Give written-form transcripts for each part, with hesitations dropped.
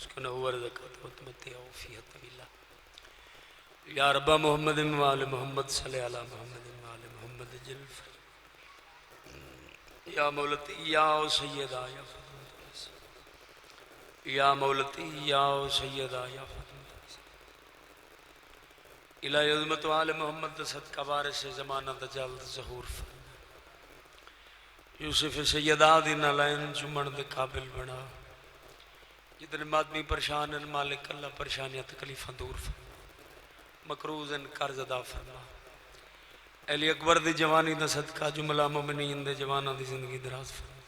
उसको नवर ज़कात या रब्बा मोहम्मद वाले मोहम्मद सल्लल्लाहु अला मोहम्मद वाले मोहम्मद जुल्फ या मौलती या सैयदा या मौलती या सैयदा या इलाही उम्मत वाले मोहम्मद सदका वारिस ज़माना दजाल ज़हूर यूसुफ सैयदा दी नालैन चुमन दे काबिल बना जितने मादमी परेशान मालिक अल्लाह परेशानियां तकलीफां दूर मकरूजन कर्ज अदा फरमा अली अकबर दी जवानी दा सदका जुमला मुमिनीन दे जवाना दी जिंदगी दराज फरमा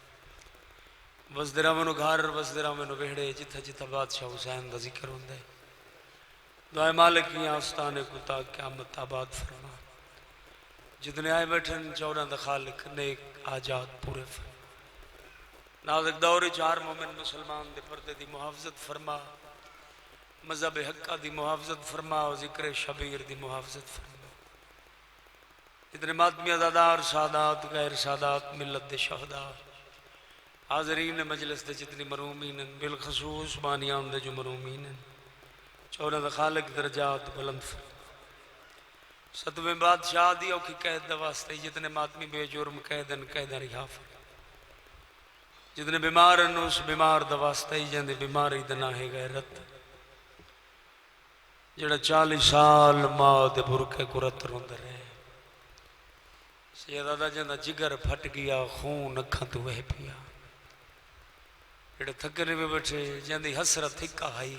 वसदरा मैनू घर वसदरा मैनू वेहड़े जिथा जिथा बादशाह हुसैन दा जिक्र होंदा है दुआ मालिक की आस्ताने कुता क़यामत आबाद फरमा जितने आए बैठे चौरां दा खालिक नेक आजाद पूरे फरमा नाज़िक दौर चार मोमिन मुसलमान दे पर्दे दी मुहाफ़ज़त फरमा मज़हब हक्का दी मुहाफ़ज़त फरमा और ज़िक्र शबीर दी मुहाफ़ज़त फरमा जितने मातमी अज़ादार सादात गैर सादात मिलत दे शहदा हाज़रीन मजलिस दे जितनी मरूमीन बिलखसूस बानियान दे जो मरूमीन चौरां दा खालिक दरजात बुलंद फरमा सतवें बादशाह दी औखी कैद दा वास्ते जितने मातमी बेजुर्म कैदन कैदा रिहा फरमा जितने बीमार उस बीमार दा वास्ते ही जंदे बीमारी दा ना है गैरत जड़ा 40 साल मां दे बुरके कुरत रोंद रहे सैयदा जंदा जिगर फट गया खून अखा तो वह पिया जड़े थकने में बैठे जंदी हसरत हिक्का हाई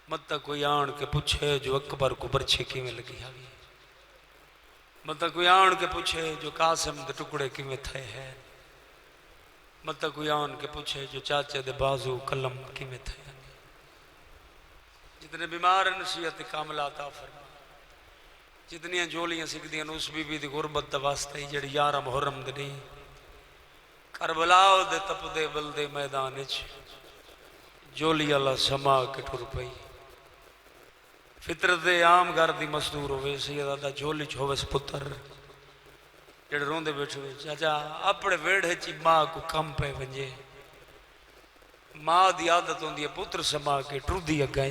मत कोई आन के पूछे जो अकबर को बरछे किवें लगी हावी मत कोई आन के पूछे जो कासिम दे टुकड़े किवें थे है मत कोई आन के पूछे जो चाचे दे बाजू कलम किवें थे जितने बीमार नसीहत कामलाता फरमा जितनियां जोलियां सिकदियां उस बीबी दी गुरबत दा वास्ते जड़ी 11 मुहर्रम दे नहीं करबला दे तपदे बलदे मैदान च जोली अला समा के टुर पई फितरत दे आम घर दी मजदूर होवे सैयदा दा झोली च होवे पुत्र जड़े रोंदे बैठे चाचा अपने वेड़े च मां को कम पे वंजे मां दी आदत होंदी है पुत्र समा के टुरदी अगे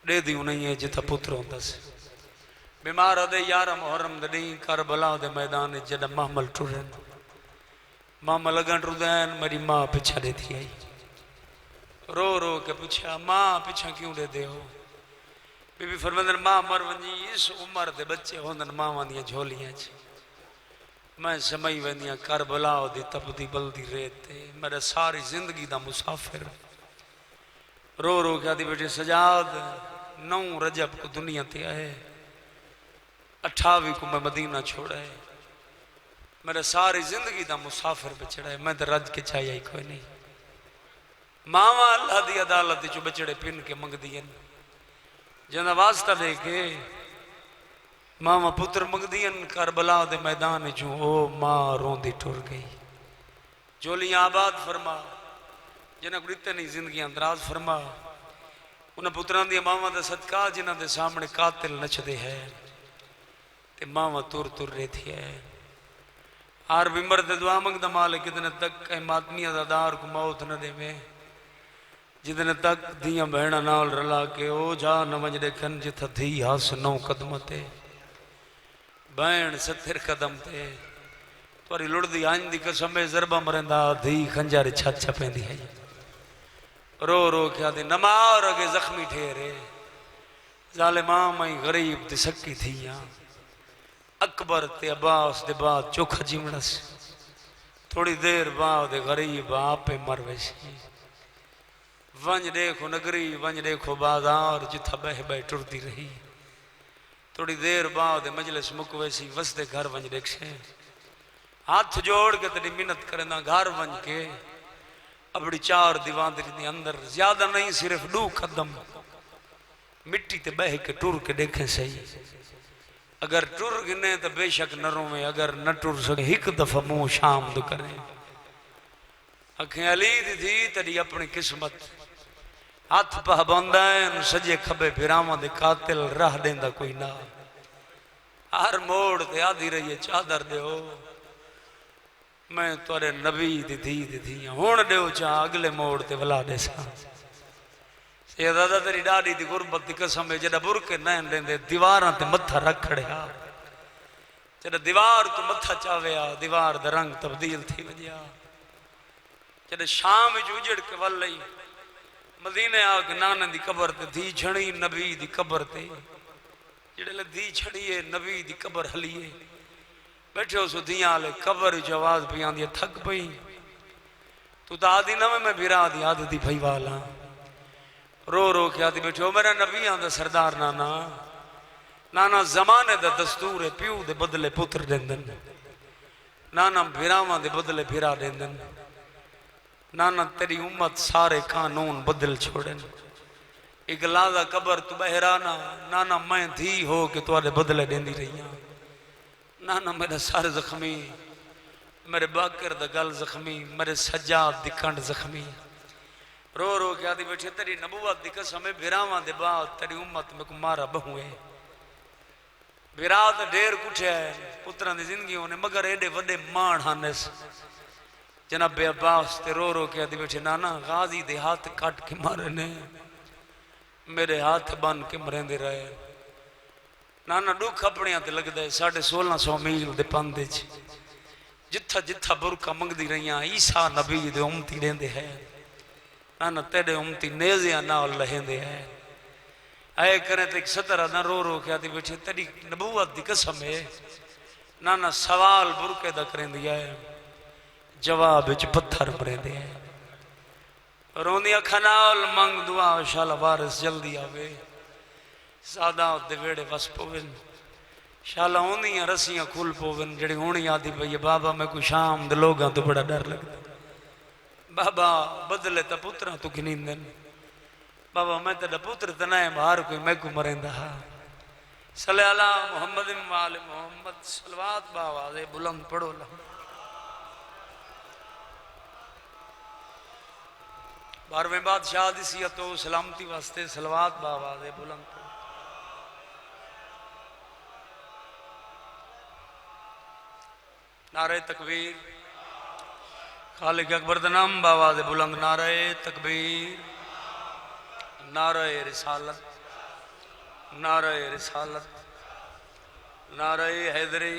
डे दी नहीं है जिथा पुत्र होंदा से बीमार दे 11 मुहर्रम दे डी करबला दे मैदान जड़ा महमल टुरन मामा लगन टुरदैन मेरी मां पीछा देती आई रो रो के पूछा मां पीछा क्यों दे दे हो बीबी फरमांदन मां मर वंजी इस उम्र दे बच्चे होंदन मावां दी झोलियां च मैं समझ वेंदियां करबला दी तपदी बलदी रेत मेरा सारी जिंदगी दा मुसाफिर रो रो के आदि बेटे सजाद 9 रजब को दुनिया ते आए 28 को मैं मदीना छोड़ा है मेरा सारी जिंदगी दा मुसाफिर बचड़ा है मैं तो रज के चाहिए ही कोई नहीं मावा अल्लाह दी अदालत चो बचड़े पिन के मंगदी जना वास्ता दे के मावा पुत्र मंगदी करबला दे मैदान चो ओ मां रोंदी टुर गई जोलियां आबाद फरमा जिन्हें को नहीं जिंदगी दराज फरमा उन्हें पुत्रां दी मावां दा सदका जिन्हां दे सामने कातिल नचदे है ते मावां तुर तुर रही थी है हर बिमर दे दुआ मंगदा मालिक कितने तक मातमी अदादार को मौत न देवे जितने तक दियां बहना नाल रला के ओ जा न वंज देखन जिथा धी हस 9 कदम ते बहन 70 कदम ते तुरी लुड़दी आंज दी कसम जरबा मरंदा धी खंजर छत छपेंदी है रो रो के आदि नमार अगे जख्मी ठहरे जालिमा मई गरीब दी सक्की थी अकबर ते अब्बास दे बाद चोखा जीवना से थोड़ी देर बाद गरीब आपे मर वैसी वंज देखो नगरी वंज देखो बाजार जिथा बह बह टुरती रही थोड़ी देर बाद मजलिस मुक वैसी वसदे घर वंज देख से हाथ जोड़ के तेरी मिन्नत करना घर वंज के अपनी 4 दीवानदारी अंदर ज्यादा नहीं सिर्फ 2 कदम मिट्टी ते बह के टुर के देखे सही अगर टुर गिने तो बेशक न रोवे अगर न टुर सके एक दफा मुंह शाम दो करे अखें अली दी थी तेरी अपनी किस्मत हाथ पह बंदा सजे खबे फिरावां दे कातिल राह देंदा कोई ना हर मोड़ ते आधी रही है चादर दे मैं तुरे नबी दी धी हुण देव चा अगले मोड़ ते वला देसा ये दादा तेरी डाडी दी गुरबत दी कसम है जड़ा बुरके नैन देंदे दीवारां ते मत्था रख खड़िया जड़ा दीवार तो मत्था चाविया दीवार दा रंग तब्दील थी वजिया जड़े शाम विच उजड़ के वल लई मदीने आके नाना दी कबर ते धी झणी नबी दी कबर ते जड़े धी छड़िए नबी दी कबर हलिए बैठे उस धियां ले कबर च आवाज पई आंदी थक पई तू तो आदि ना मैं बिरा दी आदत दी भई वाला रो रो के आदि बैठे मेरा नबी आंदा सरदार नाना नाना जमाने दा दस्तूर है प्यू दे बदले पुत्र देंदन नाना बिरावां दे बदले बिरा देंदन नाना तेरी उम्मत सारे कानून बदल छोड़न इगलादा कबर तू बहराना नाना मैं धी हो के तुआरे बदले देंदी रही नाना मेरा सर जख्मी मेरे बाकर दा गल जख्मी मेरे सज्जाद दी कंड जख्मी रो रो के आदि बैठे तेरी नबूवत दी कसम है बिरावां दे बाद तेरी उम्मत में को मारा बहुए बिरा तो ढेर कुछ है पुत्रां दी जिंदगी होने मगर एडे वड्डे मान हानस जनाबे अब्बास ते रो रो के आदि बैठे नाना गाजी दे हाथ काट के मारे ने मेरे हाथ बन के मरेंदे रहे नाना दुख अपने ते लगदा है 1650 मील दे पंदे च जिथा जिथा बुरका मंगदी रही ईसा नबी दे उम्मती देंदे है नाना तेरे उम्मती नेज़िया नाल लहेंदे है आए करे ते 17 ना रो रो के आदि बैठे तेरी नबूवत दी कसम है नाना सवाल बुरके दा करेंदी है जवाब विच पत्थर मरेंदे है रोंदी अखां नाल मंग दुआ शाला वारिस जल्दी आवे सादा दे वेड़े वस पवन शाला होंदियां रस्सियां खुल पवन जड़ी होनी आदि पई बाबा मैं कोई शाम दे लोगां तो बड़ा डर लगदा बाबा बदले ता पुत्रां तू गिनींदन बाबा मैं तेरा पुत्र तना है बाहर कोई मैं को मरेंदा सल्ले अला मोहम्मद वाले मोहम्मद सलवात बाबा दे बुलंद पढ़ो ला बारहवें बादशाह दी सियत तो सलामती वास्ते सलवात बाबा दे बुलंद पढ़ो नारे तकबीर खालिक अकबर दा नाम बाबा दे बुलंद नारे तकबीर नारे रिसालत नारे रिसालत नारे हैदरी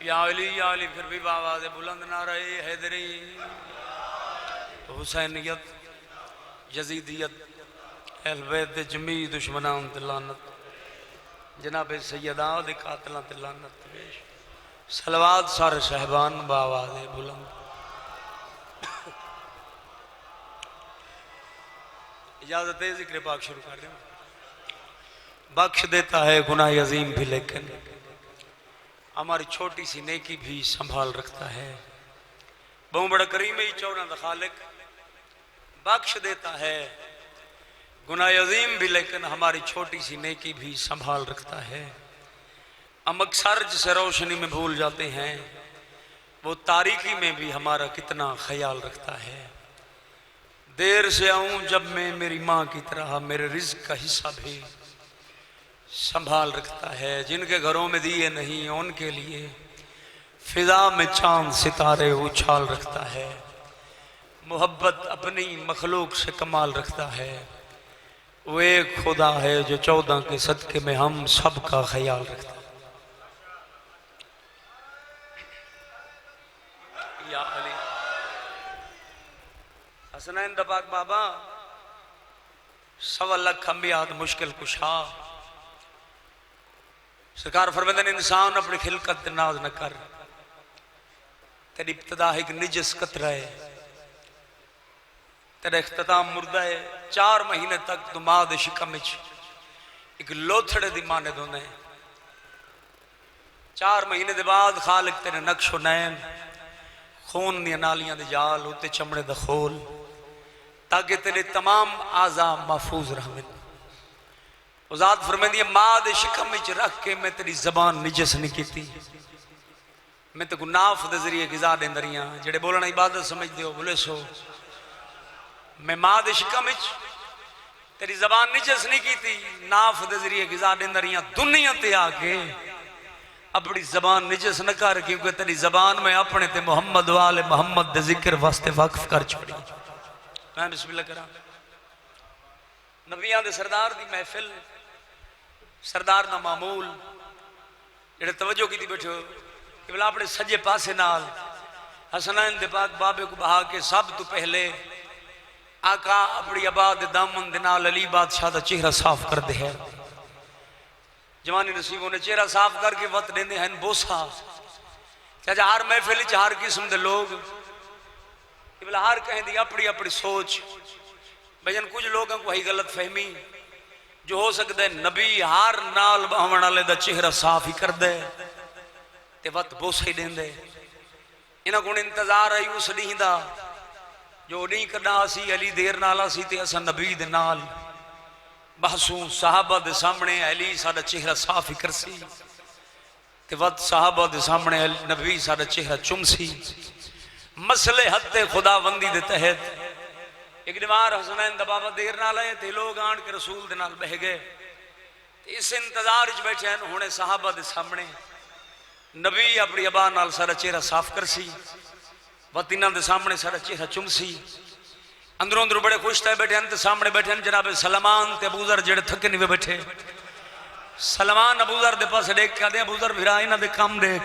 या अली फिर भी बाबा दे बुलंद नारे हैदरी हुसैनियत यजीदियत अहल बैत दे जमी दुश्मनां ते लानत जनाब सैयदा दे कातलां ते लानत पेश सलवात सारे साहबान बाबा दे बुलंद इजाजत है जिक्र पाक शुरू कर रहे हैं बख्श देता है गुनाह अजीम भी लेकिन हमारी छोटी सी नेकी भी संभाल रखता है बहुत बड़ा करीम ही चौरा दा खालिक बख्श देता है गुनाह अजीम भी लेकिन हमारी छोटी सी नेकी भी संभाल रखता है हम अक्सर जिसे रोशनी में भूल जाते हैं वो तारीकी में भी हमारा कितना ख्याल रखता है देर से आऊं जब मैं मेरी माँ की तरह मेरे रिज्क का हिस्सा भी संभाल रखता है जिनके घरों में दिए नहीं उनके लिए फिजा में चांद सितारे उछाल रखता है मोहब्बत अपनी मखलूक से कमाल रखता है वो एक खुदा है जो 14 के सदके में हम सब का ख्याल रखता है या अली हसनैन दबाक बाबा 1.25 लाख अंबियात मुश्किल कुशा सरकार फरमाते हैं इंसान अपनी खिलकत नाज न कर तेरी इब्तिदा एक निजस कतरा है तेरा इख्तिताम मुर्दा है 4 महीने तक तू मां दे शिकम एक लोथड़े दी माने दोने 4 महीने दे बाद खालिक तेरे नक्शो नैन खून दी नालियां दे जाल उत्ते चमड़े दा खोल ताकि तेरे तमाम आज़ा महफूज रहें उजाद फरमांदी है मां दे शिकम विच रख के मैं तेरी जबान निजस नहीं कीती मैं तो नाफ दे जरिए गिजा देंद रही हाँ जेड़े बोलना इबादत समझते हो बोले सो मैं मां दे शिकम विच तेरी जबान निजस नहीं की नाफ दे जरिए गिजा देंद रही दुनिया ते आके अपनी जबान निजस न कर, क्योंकि तेरी जबान में अपने ते मुहम्मद वाले मुहम्मद दे जिक्र वास्ते वक्फ कर छोड़ी। मैं बिस्मिल्लाह करा। नबियां दे सरदार दी महफिल, सरदार दा मामूल जेड़े तवज्जो की बैठे हो कि बोला अपने सज्जे पासे नाल हसनैन दे पाक बाबे को बहा के सब तो पहले आका अपनी आबाद दामन दे नाल अली बादशाह दा चेहरा साफ कर दे है। जवानी नसीबों ने चेहरा साफ करके वत देंदे हैं बोसा। चाचा हर महफिल हर किस्म के लोग हर कहें दी अपनी अपनी सोच। भजन कुछ लोगों को ही गलत फहमी जो हो सकता है नबी हर नाल बहावन वाले दा चेहरा साफ ही कर दे ते वत बोसा ही देंदे। इन्हां को इंतजार आई उस डी दा जो नहीं कदा असी अली देर नाल असी ते असा नबी दे नाल बहसू साहबा दे सामने अली साडा चेहरा साफ ही करसी ते वत साहबा दे सामने नबी साडा चेहरा चुमसी। मसले हत्ते खुदाबंदी दे तहत एक दीवार हसनैन दा बाबा देर नाल आए ते लोग आन के रसूल दे नाल बह गए। इस इंतजार च बैठे हैं हुणे साहबा दे सामने नबी अपनी अबा नाल सारा चेहरा साफ करसी, वत इन्हां दे सामने सारा चेहरा चुमसी। अंदरों अंदरों बड़े खुश थे बैठे हैं। सामने बैठे हैं जनाब सलमान ते अबूजर जेड़े थके नहीं बैठे। सलमान अबूजर दे पास देख के आदे अबूजर भिरा इन्हां दे काम देख।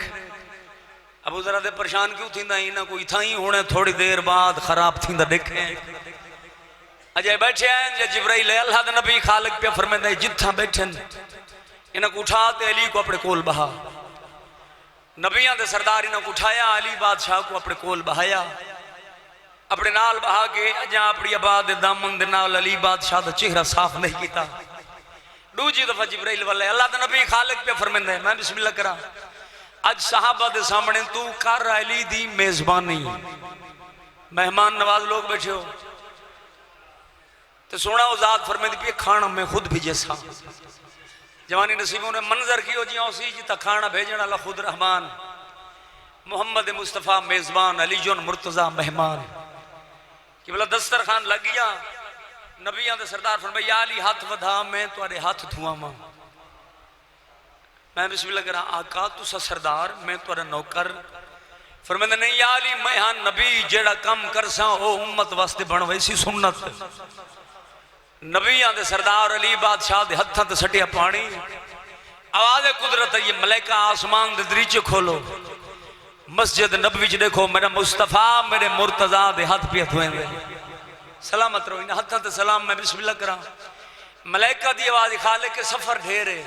अबूजर दे परेशान क्यों थींदा इन्हां कोई थाई होने थोड़ी देर बाद खराब थींदा देखे। अजय बैठे हैं जे जिब्राइल अल्लाह दे नबी खालिक पे फरमांदा जिथा बैठे इन्हां को उठा ते अली को अपने कोल बहा। नबियां दे सरदार इन्हां को उठाया, अली बादशाह को अपने कोल बहाया, अपने नाल बहा के अजा अपनी आबाद दामन दे नाल अली बादशाह दा चेहरा साफ नहीं किया। दूजी दफा जिब्राइल वाले अल्लाह दे नबी खालिक पे फरमांदा है मैं बिस्मिल्लाह करा अज साहबा दे सामने तू कर अली दी मेजबानी। मेहमान नवाज लोग बैठे हो तो सोना उजाद फरमांदी पे खाना मैं खुद भी जैसा। जवानी नसीबों ने मंजर की हो जी उसी जिता खाना भेजने वाला खुद रहमान मोहम्मद मुस्तफ़ा मेजबान अली जोन मुर्तजा मेहमान कि बोला दस्तरखान लग गया। नबियां दे सरदार फरमाया या अली हाथ वधा मैं तुहाडे हाथ धुआवां। मैं बिस्मिल्लाह करा आका तुसा सरदार मैं तुहाडा नौकर। फरमांदा नहीं या अली मैं हां नबी जेड़ा काम करसा ओ उम्मत वास्ते बन वैसी सुन्नत। नबियां दे सरदार अली बादशाह दे हत्थां ते सटिया पानी। आवाज़ कुदरत ये मलाइका आसमान दे दरीचे खोलो। मस्जिद नबवी च देखो मेरा मुस्तफा मेरे मुर्तजा दे हाथ पे धोएंगे सलामत रहो इन हाथों ते सलाम। मैं बिस्मिल्लाह करा मलाइका दी आवाज खाले के सफर ढेर है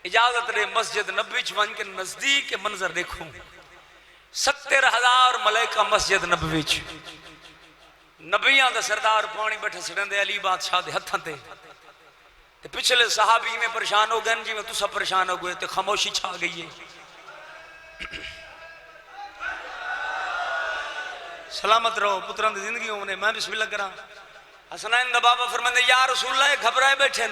इजाजत दे मस्जिद नबवी च वन के नजदीक के मंजर देखो 70,000 मलाइका मस्जिद नबवी च। नबियां दा सरदार पानी बैठे सड़े अली बादशाह दे हत्थां ते पिछले सहाबी में परेशान हो गए जिवें तुसा परेशान हो गए तो खामोशी छा गई है। सलामत रहो पुत्रां दी जिंदगी होने। मैं बिस्मिल्लाह करा हसनैन दा बाबा फरमांदे या रसूलल्लाह घबराए बैठे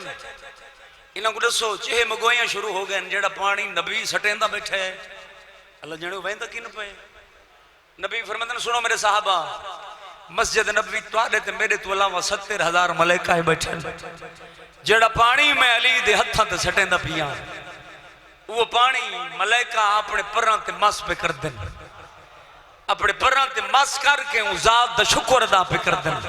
इन्हां को दसो चेहे मगोइयां शुरू हो गए जेड़ा पानी नबी सटेंदा बैठा है अल्लाह जणे वहंदा किन पे। नबी फरमांदे सुनो मेरे साहबा मस्जिद नबी तुहाडे ते मेरे तो अलावा 70,000 मलाइका बैठे जेड़ा पानी मैं अली दे हत्थां ते सटेंदा पिया वो पानी मलाइका अपने परां ते मस पे कर देन अपने परां ते मस करके ज़ात दा शुक्र अदा पे कर देन।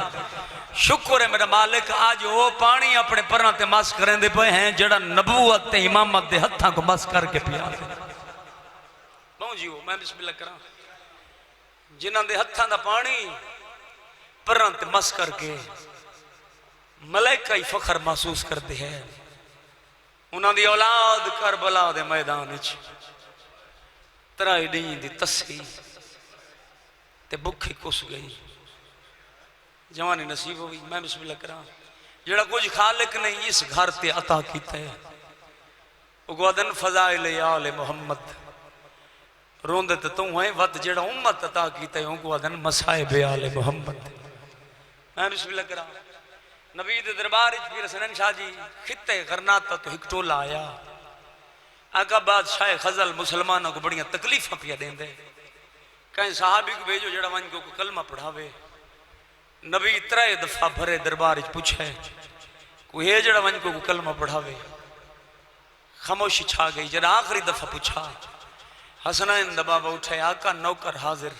शुक्र है मेरा मालिक आज वो पानी अपने परां ते मस करेंदे पे हैं जेड़ा नबूवत ते इमामत दे हत्थां को मस करके पिया। बहु जीओ मैं बिस्मिल्लाह करा जिन्हां दे हत्थां दा पानी परां ते मस करके मलाइका ही फखर महसूस करते हैं। उन्हां दी औलाद करबला दे मैदान विच तराई डी दी तस्सी ते भुखी कुस गई जवानी नसीब हो गई। मैं बिस्मिल्लाह करा जेड़ा कुछ खालिक ने इस घर ते अता कीता है उगवदन फजाइल आले मोहम्मद रोंदे ते तू है वत जेड़ा उम्मत अता कीता है उगवदन मसाइब आले मोहम्मद। मैं बिस्मिल्लाह करा नबी दे दरबार विच फिर हसन शाह जी खिते गरनाता तो एक टोला आया। आका बादशाह खजल मुसलमानों को बड़ियां तकलीफां पिया देंदे कहीं साहबी को भेजो जड़ा वन को कलमा पढ़ावे। नबी 3 दफा भरे दरबार पूछे कोई है जड़ा वन को कलमा पढ़ावे। खामोशी छा गई। जरा आखिरी दफा पूछा, हसनैन दा बाबा उठे, आका नौकर हाजिर।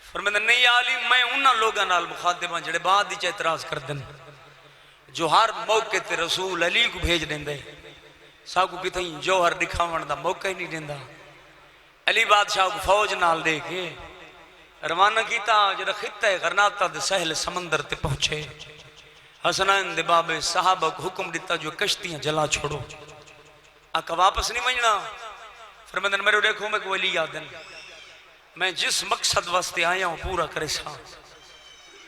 फरमांदा नहीं आली, मैं उन्हां लोगां नाल मुखातिब हां जिहड़े बाद विच एतराज कर देन, जो हर मौके ते रसूल अली को भेज देंदे, साकू कितई जौहर दिखावन दा मौका ही नहीं देंदा। अली बादशाह को फौज नाल दे के रवाना किया। जरा खिता गरनाता दे सहल समंदर ते पहुंचे, हसनैन दे बाबे साहबा को हुक्म दिता जो कश्तियां जला छोड़ो, आका वापस नहीं वजना। फरमांदे मेरे देखो मैं कोई अली आदन, मैं जिस मकसद वास्ते आया हूं पूरा करे सा,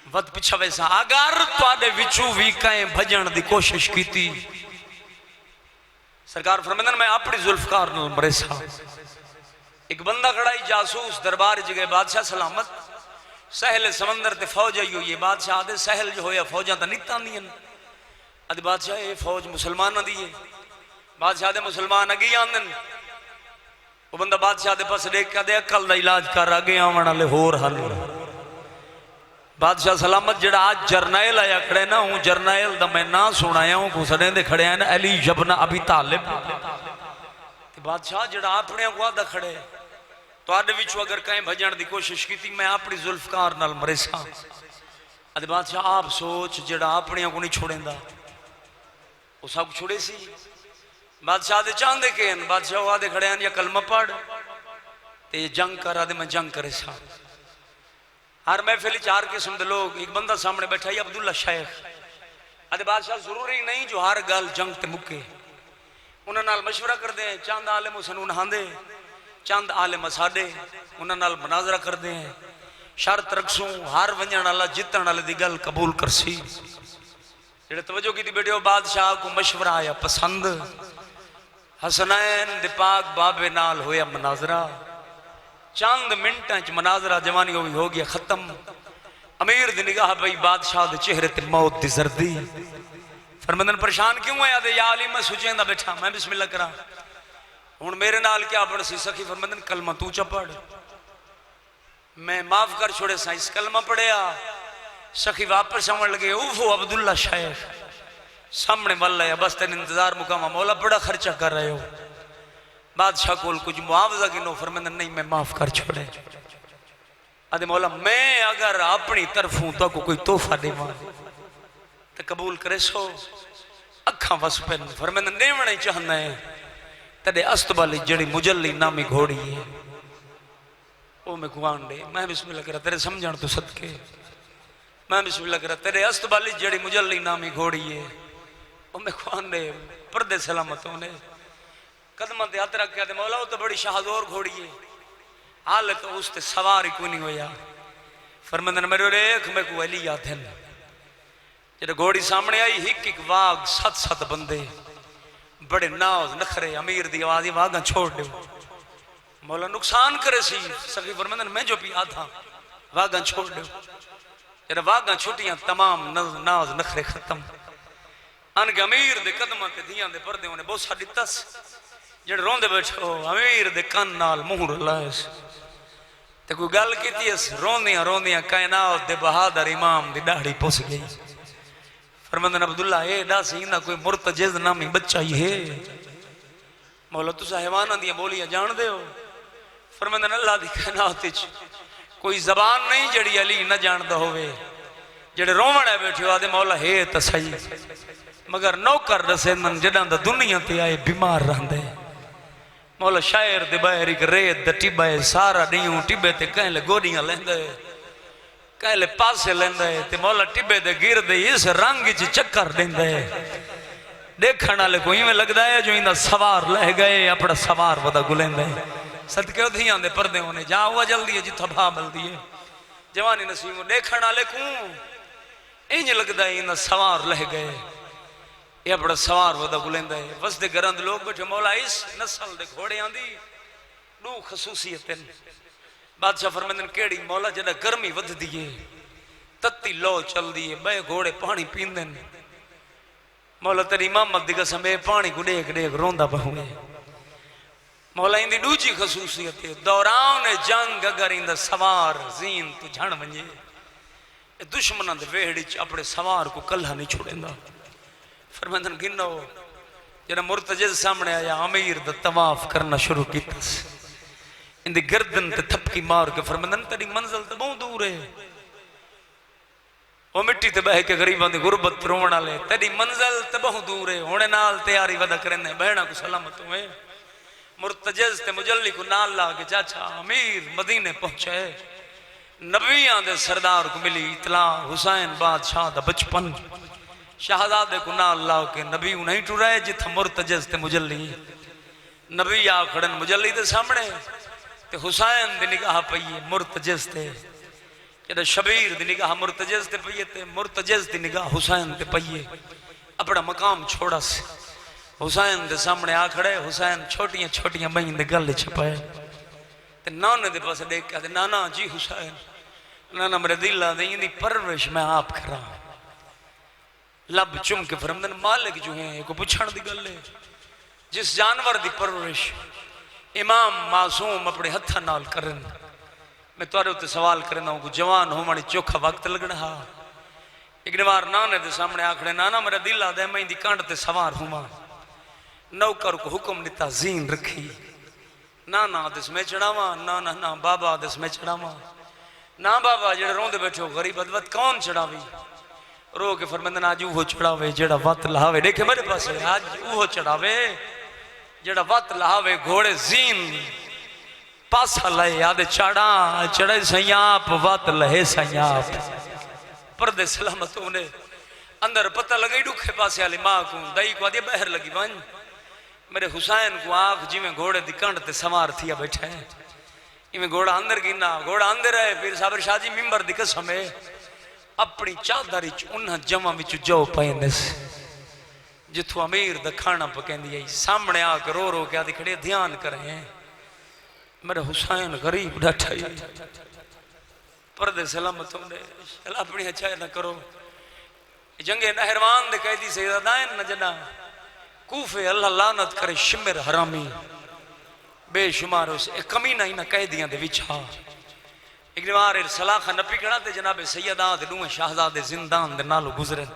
वत पिछा वैसा। अगर तुहाडे विचों भी कहीं भजन दी कोशिश की, सरकार फरमांदे मैं अपनी जुल्फकार नाल मरे सा। एक बंदा खड़ा ही जासूस दरबार च गए, बादशाह सलामत, सहल समंदर ते फौज आई हुई है। बादशाह आदे सहल जो होया फौजा तो नित आंदियां, अद बादशाह ये फौज मुसलमाना दी है। बादशाह दे मुसलमान अगे आंदन, वो बंदा बादशाह दे पास देख के अकल दा इलाज कर, अगे आवन वाले होर हल। बादशाह सलामत जड़ा आज जरनैल आया खड़े ना, हूँ जरनैल दा मैं ना सुनाया हूँ को सड़े दे खड़े हैं अली इब्न अबी तालिब। बादशाह जड़ा अपने को आदा खड़े, तुहाडे विचों अगर कहीं भजन की कोशिश की, मैं अपनी जुल्फकार नाल मरे सा। अद बादशाह आप सोच, जड़ा अपने को नहीं छोड़ेंदा वो सब छोड़े सी। बादशाह दे चाहते के बादशाह आदे खड़े हैं या कलमा पढ़ ते जंग कर, आदे मैं जंग करे सा। हर महफिल चार किस्म के लोग, एक बंदा सामने बैठा ही अब्दुल्ला शेख, अदे बादशाह जरूरी नहीं जो हर गल जंग ते मुके, उन्हां नाल मशवरा करते हैं। चंद आलिम हुसन उन्हांदे, चंद आलिम साडे, उन्हां नाल मुनाजरा करते हैं। शर्त रखसूं हर वंजण वाला जितण वाले दी गल कबूल करसी। जेड़े तवज्जो की बेटे बादशाह को मशवरा आया पसंद। हसनैन दे पाक बाबे नाल होया मुनाजरा, चंद मिनटां च मुनाजरा जवानी हो गया खत्म। अमीर दी निगाह पई बादशाह दे चेहरे ते मौत दी जर्दी। फरमांदे परेशान क्यों है? आदे या अली मैं सुचेंदा बैठा, मैं बिस्मिल्लाह करा, हुण मेरे नाल क्या बन सी? सखी फरमांदे कलमा तू चा पढ़, मैं माफ कर छोड़े सा। इस कलमा पढ़िया, सखी वापस आवन लगे, उफो अब्दुल्ला शेख सामने मल आया, बस तेन इंतजार मुकामा, मौला बड़ा खर्चा कर रहे हो, बादशाह को कुछ मुआवजा गिनो। फरमांदे नहीं मैं माफ कर छोड़े। आदे मौला मैं अगर अपनी तरफों तो कोई तोहफा देवा तो कबूल करे सो? अखा वस पेन। फरमांदे देवना ही चाहना है, तेरे अस्तबली जड़ी मुजल्ली नामी घोड़ी है वो मैं कुआन दे। मैं बिस्मिल्लाह करा तेरे समझण तो सदके, मैं बिस्मिल्लाह करा तेरे अस्तबली जड़ी मुजल्ली नामी घोड़ी है वो मैं कुआन दे। पर्दे सलामत होने कदम ते हथ रख के, मौला वो तो बड़ी शाहजोर घोड़ी है, हाल तो उसते सवार ही कोई नहीं होया। फरमांदे मेरे रेख मैं को अली आदन। जब घोड़ी सामने आई, हिक हिक वाग 7-7 बंदे, बड़े नाज नखरे, अमीर दी आवाज ही वागा छोड़ दो, मौला नुकसान करे सी। सखी फरमांदे मैं जो भी आधा वागा छोड़ दो। जब वागा छुटियां तमाम नाज नखरे खत्म। अन के अमीर दे कदम ते दियां दे पर्दे ने बहुत साडी तस जड़े रोंदे बैठो, अमीर दे कन नाल मुंह रलायस ते कोई गल कीती, रोंदियां रोंदियां कायनात दे बहादुर इमाम दी दाढ़ी पुस गई। फरमांदे अब्दुल्ला ए दस इंदा कोई मुर्तजिज नामी बच्चा ही है? मौला तुस हैवाना दी बोलियां जान दे हो? फरमांदे अल्लाह दी कायनात विच कोई जबान नहीं जड़ी अली न जानदा होवे। जेड़े रोवण है बैठे हो आदे मौला है तो सही, मगर नौकर दसे मन जड़ा दा दुनिया ते आए बीमार रहंदे। मौला शायर दे बाहर एक रेत दा टिब्बा है, सारा डी टिब्बे ते कहले गोरियां लेंदे, कहले पासे लेंदा है ते मौला टिब्बे दे गिरदे इस रंग च चक्कर देंदा है। देखण वाले को इवें लगदा है जो इंदा सवार लह गए, अपना सवार वदा गुलेंदा है। सदके उधियां दे पर्दे होने जा हुआ जल्दी है जिथा भा मिलदी है जवानी नसीब। देखण वाले को इंज लगदा है इंदा सवार लह गए, ये अपना सवार वदा गुलेंदा है। वसदे घरां दे लोग बैठे, मौला इस नस्ल दे घोड़ियां दी दो खसूसियत हैं। बादशाह फरमांदे केड़ी? मौला जदा गर्मी वधदी है, तत्ती लो चलदी है, बे घोड़े पानी पींदे ने। मौला तेरी इमामत दी कसम ए पानी को देख देख रोंदा बहुए। मौला इंदी दूजी खसूसियत है, दौरान जंग अगर इंदा सवार जीन तो झण वंजे, दुश्मनां दे वेहड़े च अपने सवार को कल्ला नहीं छोड़ेंदा। फरमांदे गिनो जरा मुर्तजिज सामने आया अमीर दा तवाफ करना शुरू किया, इंदी गर्दन ते थपकी मार के फरमांदन तेरी मंजिल तो बहुत दूर है, वो मिट्टी ते बह के गरीबां दी गुरबत रोवण वाले तेरी मंजिल तो बहुत दूर है, हुणे नाल तैयारी वदा करने बहना को सलामत हुए। मुर्तजिज ते मुजल्ली को नाल ला के चाचा अमीर मदीने पहुंचे, नबियां दे सरदार को मिली इतला हुसैन बादशाह दा बचपन, शहजादे को नाल ला के नबी नहीं टुराए जिथा मुर्तजिज ते मुजल्ली, नबी आ खड़न मुजल्ली दे सामने ते हुसैन दी निगाह पई है मुर्तजिज ते, जड़ा शबीर दी निगाह मुर्तजिज ते पई है ते मुर्तजिज दी निगाह हुसैन ते पई है। अपना मकाम छोड़ा से हुसैन दे सामने आ खड़े, हुसैन छोटियां छोटियां बहन दे गल छपाए ते नाने दे पास देख के नाना जी हुसैन, नाना मेरे दिल आ दी इंदी परवरिश मैं आप करा, लब चुम के फरमदन मालिक जो है को पुछण दी गल है, जिस जानवर दी परवरिश इमाम मासूम अपने हथा नाल करन, मैं तुहारे उत्ते सवाल करना हूं, जवान होवण चोखा वक्त लगना हा। एक बार नाने दे सामने आखड़े नाना मेरा दिल आदा मैं इंदी कांड ते सवार हुआ, नौकर को हुक्म दिता जीन रखी, ना ना आदेश में चढ़ावा, ना ना ना बाबा आदेश में चढ़ावा, ना बाबा जेड़े रोंदे बैठे हो गरीब अदवत कौन चढ़ावी, रो के फरमांदन आज वो चढ़ावे जेड़ा वत लहावे, देखे मेरे पास आज वो चढ़ावे जेड़ा वत लहावे, घोड़े जीन पासा लहे आदे चढ़ा चढ़े सयाप वत लहे सयाप, पर्दे सलामत होने अंदर पता लगे दुखे पासे वाली मां को दई को आदि बहर लगी वन, मेरे हुसैन को आख जिमें घोड़े दी कंड ते सवार थिया बैठा है, इवें घोड़ा अंदर गिना, घोड़ा अंदर है फिर साबर शाहजी मिंबर दी कसम है अपनी चादरी च उन्हां जमा विच जो पैंदे जिथों अमीर दा खाना पकैंदी आई, सामने आकर रो रो के आदि खड़े ध्यान करें, मेरा हुसैन गरीब बैठा है, पर्दे सलामत होंदे अपनी अच्छा ना करो, जंगे नहरवान दे कैदी से दायन न जना कूफे अल्लाह लानत करे शिमर हरामी बेशुमार उस कमीना ही ना कैदियां दे विच हा। एक बार सलाखा न पिकड़ा ते जनाबे सैयदा दे दूए शहजादे जिंदान दे नालों गुजरे,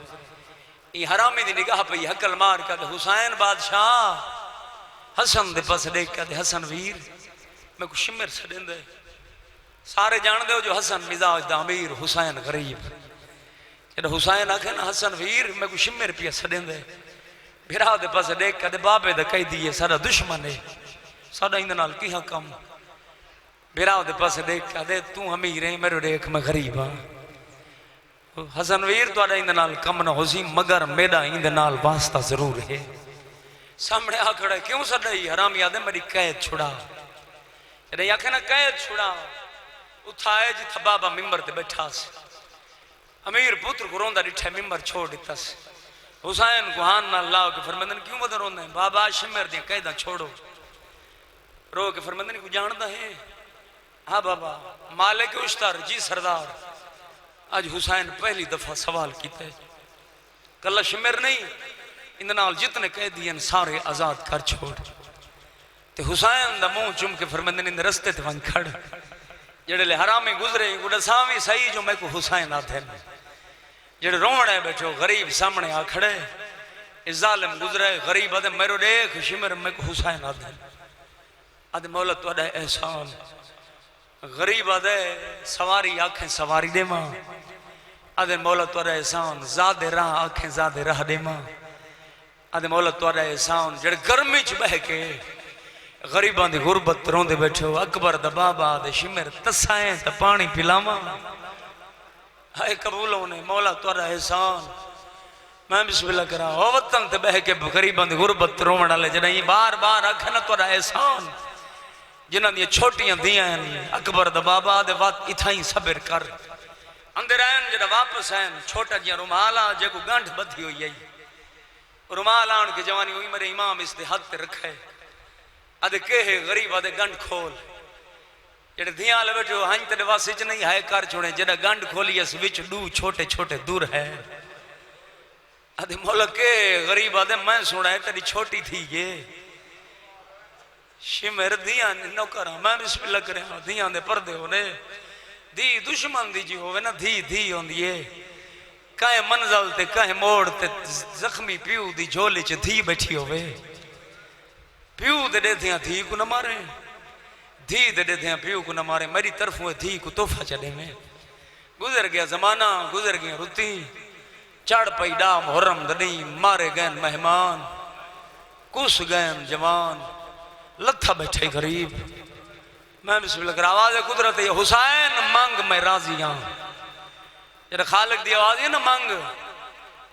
ये हरामी दी निगाह पई हकल मार के हुसैन बादशाह हसन दे पास देख के हसन वीर मैं को शिमर छडेंदे, सारे जान दे जो हसन मिजाज दा अमीर हुसैन गरीब, जब हुसैन आखे ना हसन वीर मैं को शिमर पिया छडेंदे, भिरा दे पास देख के बाबे दा कह दिए सारा दुश्मन है साडा इंदे नाल किहा कम, भिरा दे पास देख के तू अमीर है मेरे देख मैं गरीब हां, हसन वीर तुहाडा इंदे नाल कम ना होसी मगर मेरा इंदे नाल वास्ता जरूर है। सामने आ खड़ा क्यों सदाई हरामी आदे मेरी कैद छुड़ा, जदे आखे ना कैद छुड़ा उठाए जिथा बाबा मिंबर ते बैठा से, अमीर पुत्र को रोंदा डिठा मिंबर छोड़ दिता से, हुसैन को हान नाल लाओ के फरमांदन क्यों बद रोंदा है, बाबा शिमर दी कैदा छोड़ो, रो के फरमांदन को जानदा है, हाँ बाबा मालिक उस्तार जी सरदार, आज हुसैन पहली दफा सवाल किया कला शिमर नहीं इन नाल जितने कैदी हैं सारे आजाद कर छोड़, ते हुसैन दा मुंह चुम के फरमांदन इन रस्ते ते वन खड़, जेड़े ले हरामी गुजरे गुड़ा सावी सही जो मैं को हुसैन आथे, जेड़े रोवणे बैठो गरीब सामने आ खड़े, इस जालिम गुजरे गरीब आदे मेरो देख शिमर मैं को हुसैन आथे, आदे मौला तुहाडा एहसान, गरीब आदे सवारी आंखें सवारी दे मां, आदे मौला तुहाडा एहसान ज़ादे राह आंखें ज़ादे राह दे मां, आदे मौला तुहाडा एहसान जेड़े गर्मी च बह के गरीबां दी गुरबत रोंदे बैठे हो, अकबर दा बाबा दे शिमर तसाएं ते पानी पिलावा, हाय कबूल होने मौला तुहाडा एहसान, मैं बिस्मिल्लाह करा ओ वतन ते बह के गरीबां दी गुरबत रोवण वाले जड़े बार बार आखे ना तुहाडा एहसान, जिन्हां दी छोटियां दियां अकबर दा बाबा दे वत इथाई सबर कर, अंदर आन जड़ा वापस आन छोटा जिहा रुमाल आ जेको गंढ बधी हुई आई, रुमाल आन के जवानी हुई मेरे इमाम इस दे हाथ ते रखे, आदे कहे गरीब आदे गंढ खोल, जेड़े दियां ले बैठे हंज तेरे वासे च नहीं है कर छोड़े, जेड़ा गंढ खोली इस विच दू छोटे छोटे दूर है, आदे मौला के गरीब आदे मैं सुना है तेरी छोटी थी ये शिमर दियां नौकर मैं बिस्मिल्लाह करे दियां दे पर्दे होने, धी दुश्मन दी जी होवे ना धी धी होंदी है, कहीं मंजिल ते कहीं मोड़ ते जख्मी प्यू दी झोली च धी बैठी होवे प्यू दे देथियां धी को न मारे धी दे देथियां प्यू को न मारे मेरी तरफों धी को तोहफा चले में गुजर गया जमाना गुजर गया रुती चढ़ पई डा मुहर्रम दनी मारे गए मेहमान कुस गए जवान लथा बैठे गरीब मैं बिस्मिल्लाह कर आवाज है कुदरत है हुसैन मंग मैं राजी हां जरा खालिक दी आवाज है ना मंग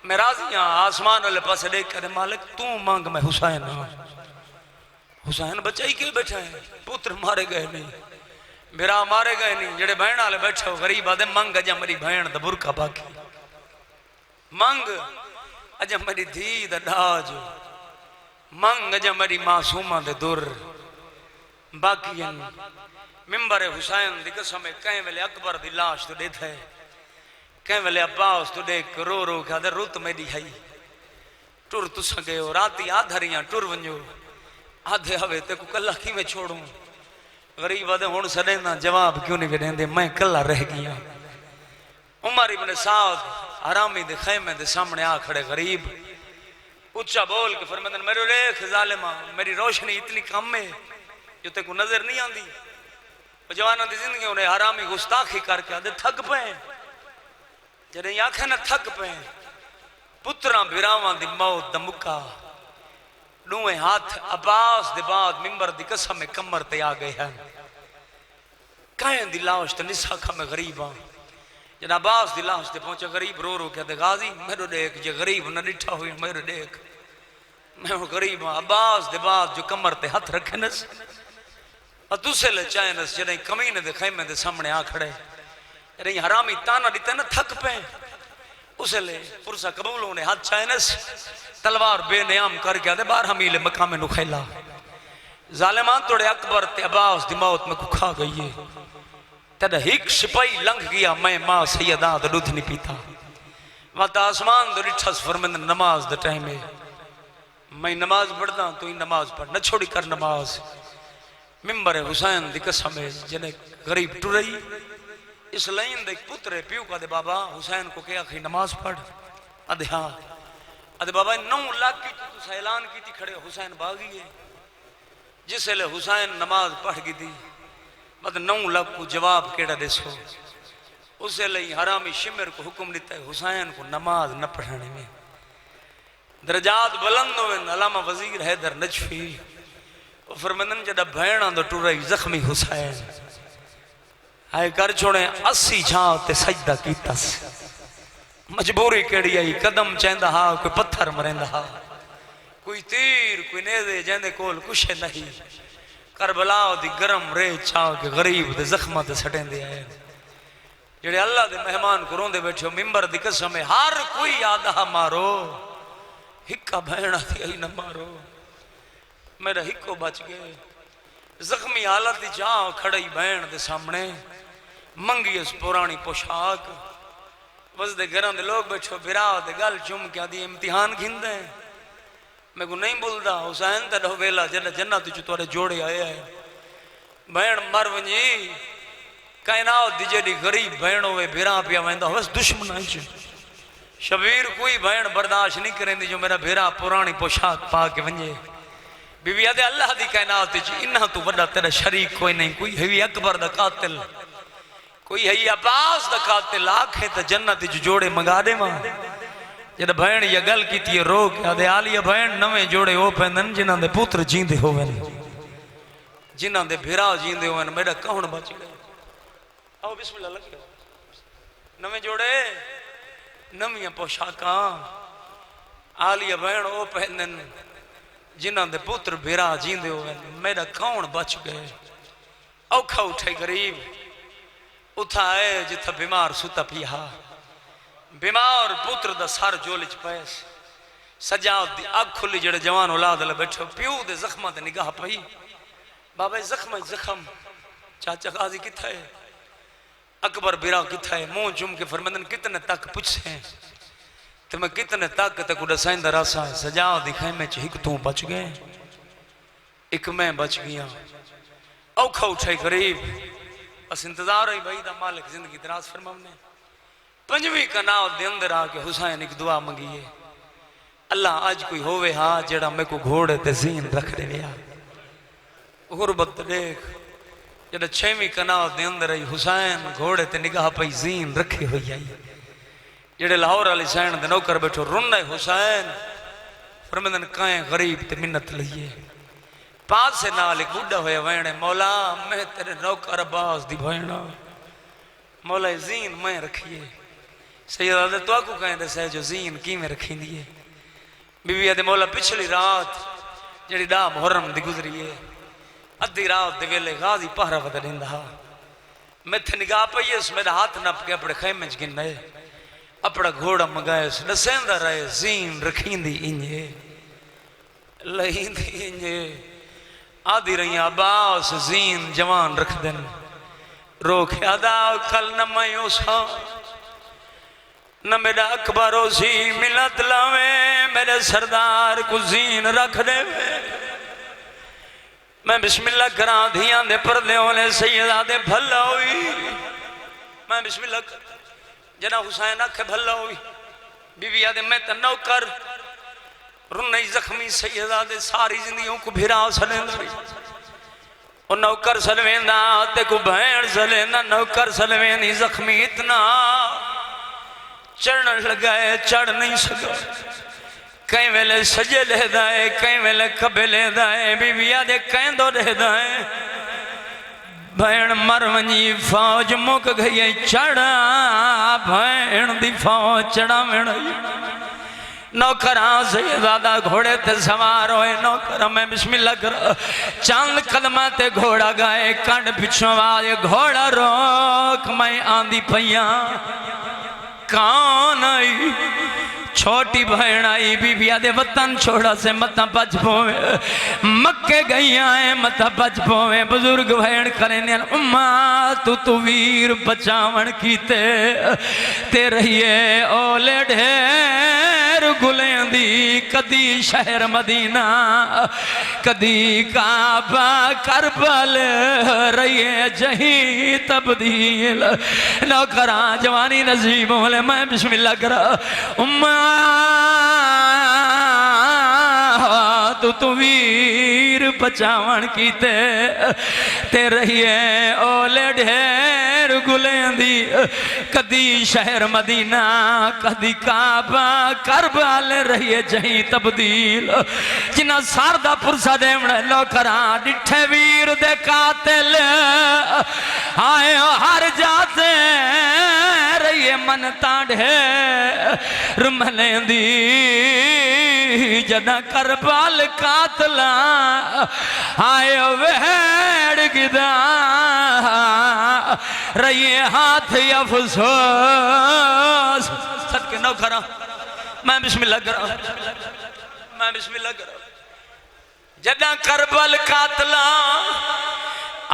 मैं राजी हां आसमान वाले पास देख कर मालिक तू मंग मैं हुसैन हां हुसैन बच्चा ही के बैठा है पुत्र मारे गए नहीं मेरा मारे गए नहीं जेड़े बहन वाले बैठे हो गरीब आदे मंग अजा मेरी बहन दा बुरका बाकी मंग अजा मेरी धी दा दाज मंग अजा मेरी मासूमा दे दुर बाकी मिंबर हुसैन दी कसम कहीं वेले अकबर दी लाश तो देता है कहीं वेले अब्बास तो देख रो रो के आदे रुत मेरी है टुर तुस गए हो राती आधरियां टुर वंजो आधे हवे ते को कल्ला की में छोड़ूं गरीब आदे हुण सदेंदा जवाब क्यों नहीं देंदे मैं कल्ला रह गया उमर इब्न साद हरामी दे खैमे दे सामने आ खड़े गरीब ऊंचा बोल के फरमाते मेरे देख जालिमा मेरी रोशनी इतनी कम है जो तेको नजर नहीं आती जवाना की जिंदगी उन्हें हरामी गुस्ताखी करके आदे थक पे जरे आखे ना थक पे पुत्रा बिरावां दी मौत दा मुक्का डूए हाथ अब्बास दे बाद मिंबर दी कसम कमर ते आ गए हैं कायन दी लाश ते निसा खा में गरीब हां जब अब्बास दी लाश ते पहुंचे गरीब रो रो के गाजी मेरो देख जे गरीब न डिठा हुई मेरो देख मैं वो गरीब हां अब्बास दे बाद जो कमर ते हाथ रखे नस और दूसरे ले चाहे नस जने कमीने दे खैमे दे सामने आ खड़े अरे हरामी ताना दिते न थक पे उसे ले पुरसा कबूल होने हाथ चाहे नस तलवार बेनियाम करके आदे 12 मील मकाम में नुखैला जालिमान तोड़े अकबर ते अब्बास दी मौत में कुखा गई है तद हिक सिपाही लंघ गया मैं मां सैयदा दा दूध नहीं पीता वत आसमान दो रिठस फरमंद नमाज द टाइम है मैं नमाज पढ़दा तू ही नमाज पढ़ न छोड़ी कर नमाज मिंबर हुसैन दी कसम है जने गरीब टुरई इस लाइन दे पुत्र प्यू का दे बाबा हुसैन को क्या खी नमाज पढ़ अदे हां अदे बाबा 9 लाख की तू ऐलान की थी खड़े हुसैन बागी है जिसले हुसैन नमाज पढ़ गई थी बद 9 लाख को जवाब केड़ा देसो उसे लई हरामी शिमर को हुक्म देता है हुसैन को नमाज न पढ़ाने में दरजात बुलंद होवे अल्लामा वजीर हैदर नजफी फरमानन जदा भैणा दो टुरई जख्मी हुसैन हाय कर छोड़े 80 झां ते सजदा कीता मजबूरी केड़ी आई कदम चेंदा हा कोई पत्थर मरेंदा हा कोई तीर कोई नेज़े जेंदे कोल कुछ नहीं करबला दी गरम रे छा के गरीब दे जख्मा ते सटेंदे आए जेड़े अल्लाह दे मेहमान को रोंदे बैठे मिंबर दी कसम है हर कोई आदा मारो हिक्का भैणा थी आई न मारो मेरा हिक्को बच गए जख्मी हालत जा खड़ई बहन दे सामने मंगी उस पुरानी पोशाक वसदे घर दे लोग बैठो बिरा दे गल चुम के आदि इम्तिहान घिंदे मैं को नहीं बोलता हुसैन तड़ो वेला जन जन्नत च तोरे जोड़े आया है बहन मर वनी कायनात दी जेडी गरीब बहन होवे बिरा पिया वेंदा बस दुश्मन च शबीर कोई बहन बर्दाश्त नहीं करेंदी जो मेरा भेरा पुरानी पोशाक पा के वंजे बीवी आदे अल्लाह दी कायनात च इन्ना तू बड़ा तेरा शरीक कोई नहीं कोई है अकबर दा कातिल कोई है अब्बास दा कातिल आखे तो जन्नत च जोड़े मंगा दे मां जद बहन ये गल कीती रो के आदे आलिया बहन नवे जोड़े ओ पैंदन जिन्हां दे पुत्र जींदे होवन जिन्हां दे भेरा जींदे होवन मेरा कौन बच गया आओ बिस्मिल्लाह लग गया नवे जोड़े नवियां पोशाकां आलिया बहन ओ पैंदन जिन्हां दे पुत्र भेरा जींदे होवन मेरा कौन बच गए औखा उठे गरीब उठा आए जिथा बीमार सुता पिया बीमार पुत्र दा सर जोल च पैस सजाद दी अख खुली जेड़े जवान औलाद ले बैठे प्यू दे जख्मां ते निगाह पई बाबा जख्म जख्म चाचा गाजी किथा है अकबर बिरा किथा है मुंह चुम के फरमांदन कितने तक पूछे तो मैं कितने तक तक दसाइंदा रासा सजाद दी खैमे च हिक तू बच गए एक मैं बच गया औखा उठे गरीब बस इंतजार है भाई दा मालिक जिंदगी दराज फरमावने पंजवीं कनाल दे अंदर आके हुसैन एक दुआ मंगी है, अल्लाह अज कोई होवे हाँ जेड़ा मेरे को घोड़े ते ज़ीन रख दे। गुरबत देख जब 6वीं कनाल दे अंदर आई हुसैन घोड़े ते निगाह पई ज़ीन रखी हुई आई। जेड़े लाहौर वाली सैन दे नौकर बैठो रुन है हुसैन फरमांदन काए गरीब ते मिन्नत लईए। पास से नाल एक बुढ़ा होया वहणे मौला मैं तेरे नौकर अब्बास दी भेण मौला ज़ीन मैं रखिए। सैयदा तो आकू कहें दसे जो ज़ीन किवें रखींदी है। बीबी आदे मौला पिछली रात जड़ी डा मुहर्रम दी गुजरी है अद्धी रात दे वेले गाजी पहरा वदा दिंदा मैथे निगाह पई उस मेरा हाथ नप के अपने खैमे च गिने अपना घोड़ा मंगाए नसेंदा रहे ज़ीन रखींदी इंजे लहींदी इंजे आदि रही अब्बास ज़ीन जवान रख देन रोके आदा कल न मैं उसा न मेरा अकबरो सी मिलत लावे मेरे सरदार को ज़ीन रख दे। मैं बिस्मिल्लाह करा धियां दे पर्दे होने सैयदा दे भला हुई मैं बिस्मिल्लाह जना हुसैन आखे भला हुई। बीबी आदे मैं तो नौकर रुन्नई जख्मी सैयदा दे सारी जिंदगियों को भिरा सलेंदा और नौकर सलवेंदा ते को भैन सलेंदा नौकर सलवेंदी जख्मी इतना चढ़न लगाए चढ़ नहीं सका कई वेले सजे लेदा है कई वेले खबे लेदा है। बीबिया दे कहंदो रहदा है भैन मर वनी फौज मुक गई चढ़ा भैन दी फौज चढ़ा वेण नौकरा सैयदा घोड़े ते सवार होए नौकर में बिस्मिल्लाह कर चंद कदमा ते घोड़ा गाए कंड पिछों आवाज घोड़ा रोक मैं आंदी पईया कौन आई छोटी बहन आई बीबिया दे वतन छोड़ा से मत बच पोवे मक्के गई आए मत बच पोवे बुजुर्ग बहन करे उम्मा तू वीर बचावन कीते ते रहिए ओले ढेर गुलेंदी कदी शहर मदीना कदी काबा करबल रहिए जही तब्दील नौकरा जवानी नसीब होले मैं बिस्मिल्लाह करा उम्मा तू वीर बचावन कीते ते रहिए ओले ढेर गुलेंदी कदी शहर मदीना कदी काबा करबल रहिए जही तब्दील जिन्ना सारदा पुरसा देवण लोकरा डिठे वीर दे कातिल आए हर जाते रहिए मन ताढ़े रुमलेंदी जना करबल कातला आयो वेड़ गिदा रहिए हाथ अफसोस सदके नौकरा मैं बिस्मिल्लाह करा मैं बिस्मिल्लाह करा जना करबल कातला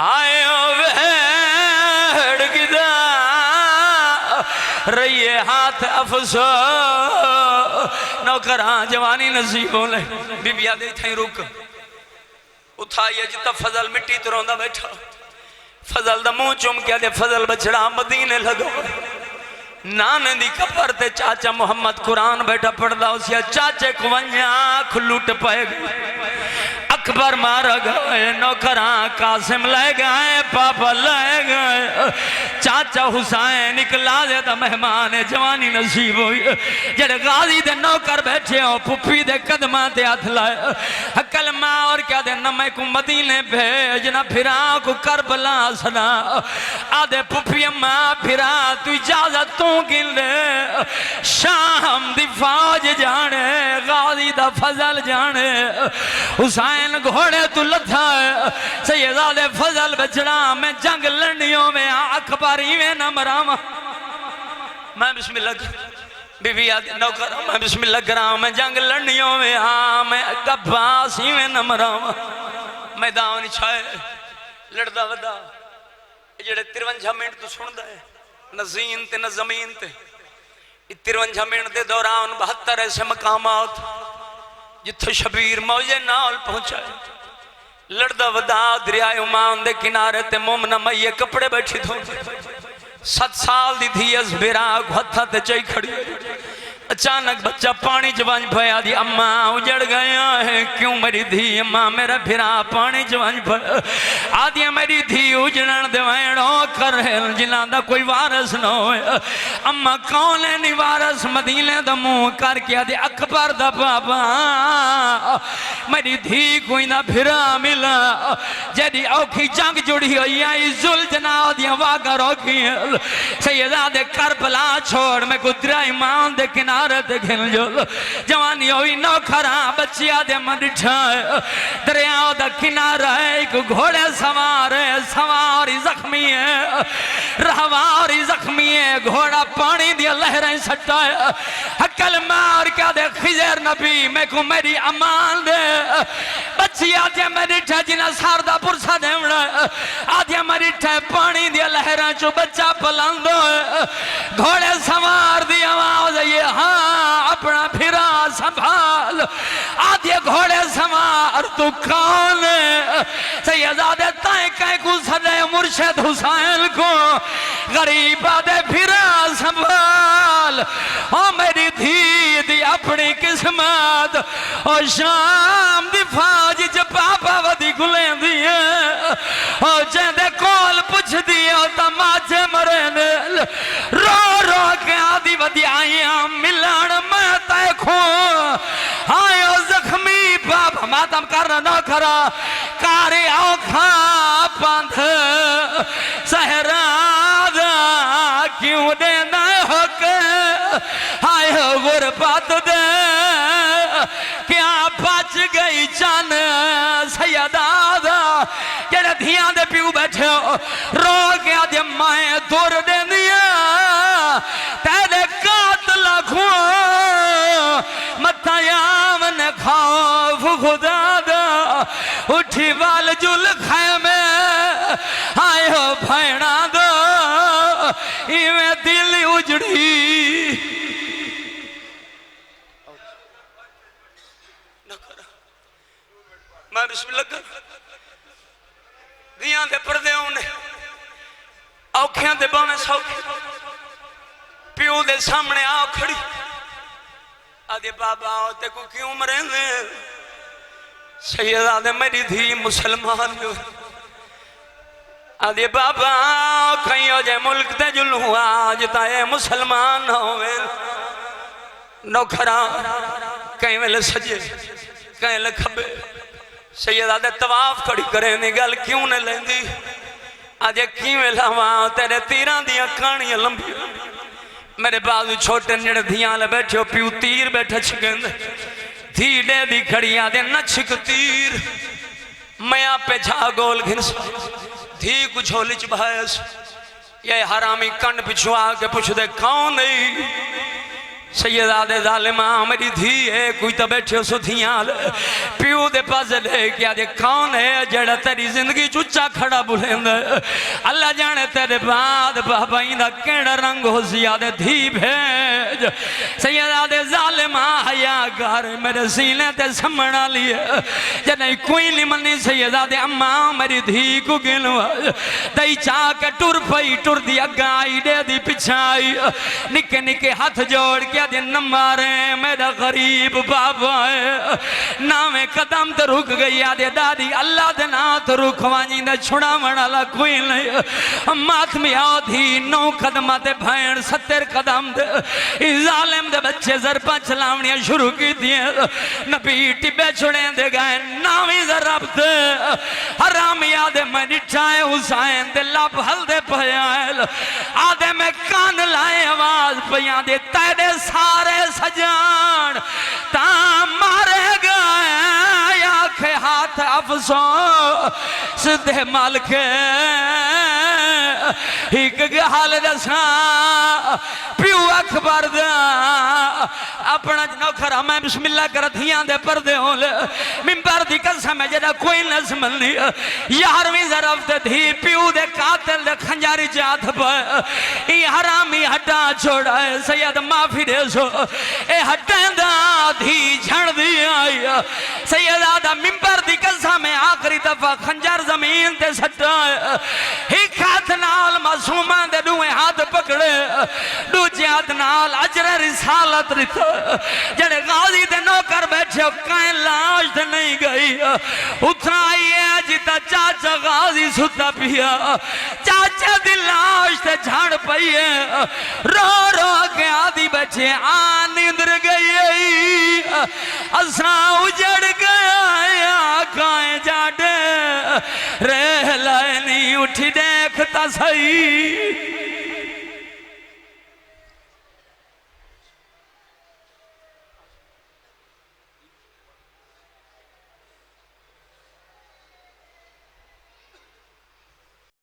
आयो वेड़ गिदा रहिए हाथ अफसोस नौकरा जवानी नसीब होले बीबिया दे थे रुक उठाइए जिता फजल मिट्टी तो रोंदा बैठा फजल दा मुंह चुम के दे फजल बछड़ा मदीने लगो नाने दी कबर ते चाचा मोहम्मद कुरान बैठा पढ़दा उसिया चाचे को वन्या खुलूट पे अकबर मार गए नौकरा कासिम ले गए पापा ले गए चाचा हुसैन निकला दे तो मेहमान जवानी नसीब हुई जेड़े गाजी दे नौकर बैठे हो पुप्पी दे कदमा ते हाथ लाए अकल मां और क्या दे न मैं को मदीने भेज ना फिरा को करबला सना आदे पुप्पी मां फिरा तू इजाजत तू गिन ले शाम दी फौज जाने गाजी दा फजल जाने हुसैन घोड़े तू लथा सैयदा दे फजल बचड़ा मैं जंग लड़नियों में अकबर में न मरावा मैं बिस्मिल्लाह बीबी नौकर मैं बिस्मिल्लाह करा मैं जंग लड़नियों में मैं अब्बास में न मरावा मैदान छाए लड़दा वदा जेड़े 53 मिनट तू सुनदा है न ज़ीन ते न ज़मीन ते 53 मिनट दे दौरान 72 ऐसे मकामात जिथे शबीर मौजे नाल पहुंचाए लड़दा वदा दरिया उमान दे किनारे ते मोमना मैये कपड़े बैठी धो 7 साल दी थी अस बेरा हथा ते चई खड़ी अचानक बच्चा पानी च वंज पया दी अम्मा उजड़ गया है क्यों मेरी धी अम्मा मेरा फिरा पानी च वंज पया आदि मेरी धी उजड़न देवैणो कर जिन्हां दा कोई वारस न होए अम्मा कौन है नी वारस मदीने दा मुंह करके आदि अकबर दा बाबा मेरी धी कोई ना फिरा मिला जदी औखी जंग जुड़ी हुई आई जुलझना दी वागा रोकी सैयदा दे करबला छोड़ मैं गुजरा ईमान दे किनारे जवानी हुई नौखरा बच्चिया दे मडिठा दरिया दा किनारा है एक घोड़े सवार है सवारी जख्मी है रहवारी जख्मी है घोड़ा पानी दी लहरें सट्टा है हकल मार के दे खिजर नबी मैं को मेरी अमान दे बच्चिया दे मडिठा जिना सारदा पुरसा देवड़ा आदि मडिठा पानी दी लहरें चो बच्चा पलांदो घोड़े सवार दी आवाज ये अपना फिरा संभाल आधे घोड़े सवार तू कौन सैयदादे ताए कह को सदे मुर्शिद हुसैन को गरीब आदे फिरा संभाल ओ मेरी धी दी अपनी किस्मत ओ शाम दी फौज च पापा वदी गुलेंदी है ओ जेंदे कोल पुछ दियो तमाचे मरे ने रो रो के आदि वदी आया मिलन मैं तय खो आयो जख्मी बाप मातम करना न खरा कारे आओ खा पंथ सहरादा क्यों देना हो के आयो गुरबत दे क्या बच गई जान सैयदादा जेड़े धियां दे प्यू बैठे रो गया दे मैं दूर दे दिया तेरे कातल खो मतायाम ने खौफ खुदा दा उठी वाल जुल खैमे आयो भैणा दो इवें दिल उजड़ी मैं बिस्मिल्लाह कर दियां दे पर्दे होने औखियां दे बावें सौखे प्यो दे सामने आ खड़ी आदे बाबा ते को क्यों मरेंगे सैयदा दे मेरी धी मुसलमान आदे बाबा कहीं हो जाए मुल्क ते जुलू आज ताए मुसलमान होवे नौखरा कहीं वेले सजे कहीं ले खबे सैयदा दे तवाफ खड़ी करे नी गल क्यों न लेंदी अजे किवें लावा तेरे तीरां दियां कहानियां लंबी मेरे बाजू छोटे जेड़े धियां ले बैठे प्यू तीर बैठे छिकंद धी डे दी खड़िया दे न छिक तीर मैं पे छा गोल घिनस धी को झोली च बहायस ये हरामी कंड पिछू आके पुछ दे कौन नहीं सैयदा दे जालिमा मेरी धी है कोई तो बैठे सुधियां प्यू दे पास लेके आदे कौन है जेड़ा तेरी जिंदगी चुच्चा खड़ा बुलेंदा अल्लाह जाने तेरे बाद बाबा इंदा केड़ा रंग हो जियादे धी भेज सैयदा दे जालिमा हया घर मेरे सीने ते समण वाली है जने कोई नहीं मन्नी सैयदा दे अम्मा मेरी धी को गिनवा दई चा के टुर पई टुर दी अगा आई दे दी पिछा आई निके निके हाथ जोड़ के न मारे मेरा गरीब बाबा है नावे कदम तो रुक गई आदे दादी अल्लाह दे ना तो रुकवानी ने छुड़ावण वाला कोई नहीं माथ में आओ थी 9 कदम ते भैन 70 कदम दे जालिम दे बच्चे जरपा चलावनियां शुरू की दिए नबी टिबे छुड़े दे गए नावी जरब दे हरामिया दे मैं निठाए हुसैन दे लब हल्दे पयाल आदे में कान लाए आवाज पया दे तेरे सारे सजान ता मारे गए आखे हाथ अफसोस सिद्धे मालिक एक गल दसा प्यू अकबर दा अपना नौखरा मैं बिस्मिल्लाह कर धियां दे पर्दे होल मिंबर दी कसम है जेड़ा कोई न समझनी 11वीं ज़रफ ते धी प्यू दे कातिल दे खंजारी च हाथ पे ई हरामी हटा छोड़ा सैयद माफी दे सो ए हटेंदा धी झड़ दी आई सैयदा दा मिंबर दी कसम है आखिरी दफा खंजर जमीन ते सट्टा एक हाथ नाल मासूमा दे दुए हाथ दूजे हाथ नाल अजर रिसालत रित जड़े गाजी दे नौकर बैठे कहीं लाश ते नहीं गई उठना आई है जिता चाचा गाजी सुता पिया चाचा दी लाश ते झाड़ पई है रो रो के आदि बैठे आ नींदर गई असा उजड़ गया काए जाडे रह लाए नहीं उठी देखता सही